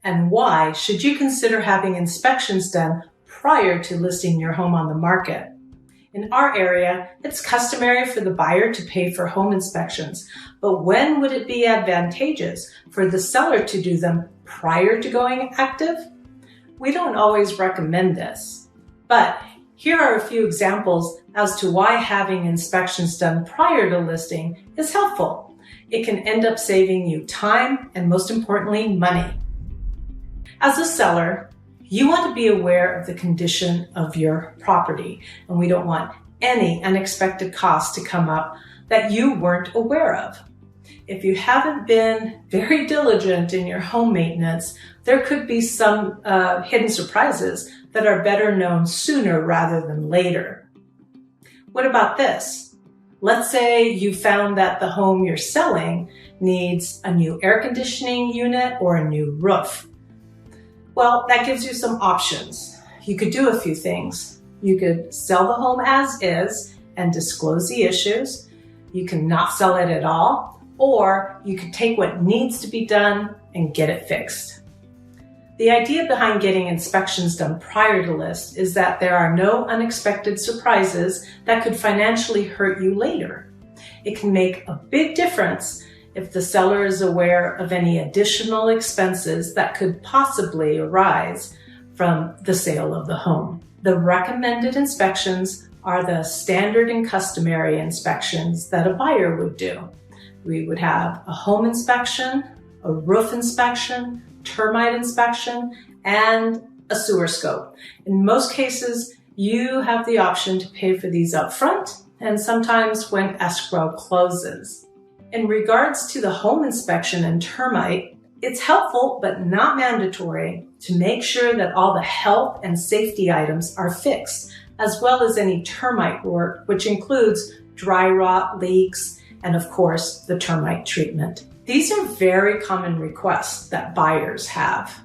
And why should you consider having inspections done prior to listing your home on the market? In our area, it's customary for the buyer to pay for home inspections, but when would it be advantageous for the seller to do them prior to going active? We don't always recommend this, but here are a few examples as to why having inspections done prior to listing is helpful. It can end up saving you time and, most importantly, money. As a seller, you want to be aware of the condition of your property, and we don't want any unexpected costs to come up that you weren't aware of. If you haven't been very diligent in your home maintenance, there could be some hidden surprises that are better known sooner rather than later. What about this? Let's say you found that the home you're selling needs a new air conditioning unit or a new roof. Well, that gives you some options. You could do a few things. You could sell the home as is and disclose the issues. You can not sell it at all, or you could take what needs to be done and get it fixed. The idea behind getting inspections done prior to list is that there are no unexpected surprises that could financially hurt you later. It can make a big difference if the seller is aware of any additional expenses that could possibly arise from the sale of the home. The recommended inspections are the standard and customary inspections that a buyer would do. We would have a home inspection, a roof inspection, termite inspection, and a sewer scope. In most cases, you have the option to pay for these up front and sometimes when escrow closes. In regards to the home inspection and termite, it's helpful but not mandatory to make sure that all the health and safety items are fixed, as well as any termite work, which includes dry rot, leaks, and of course, the termite treatment. These are very common requests that buyers have.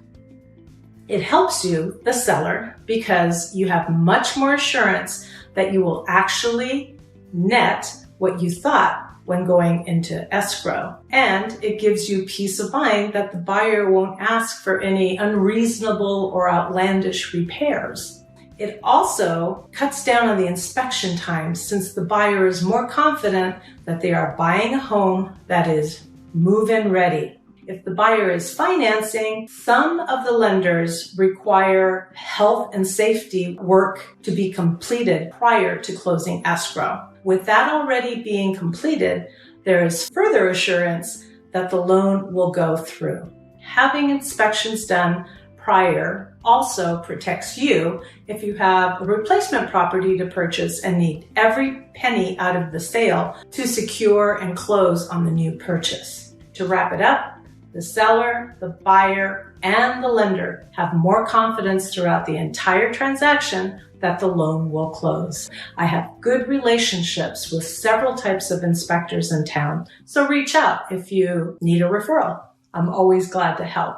It helps you, the seller, because you have much more assurance that you will actually net what you thought when going into escrow. And it gives you peace of mind that the buyer won't ask for any unreasonable or outlandish repairs. It also cuts down on the inspection time since the buyer is more confident that they are buying a home that is move-in ready. If the buyer is financing, some of the lenders require health and safety work to be completed prior to closing escrow. With that already being completed, there is further assurance that the loan will go through. Having inspections done prior also protects you if you have a replacement property to purchase and need every penny out of the sale to secure and close on the new purchase. To wrap it up, the seller, the buyer, and the lender have more confidence throughout the entire transaction that the loan will close. I have good relationships with several types of inspectors in town, so reach out if you need a referral. I'm always glad to help.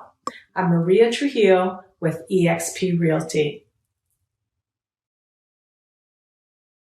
I'm Maria Trujillo with eXp Realty.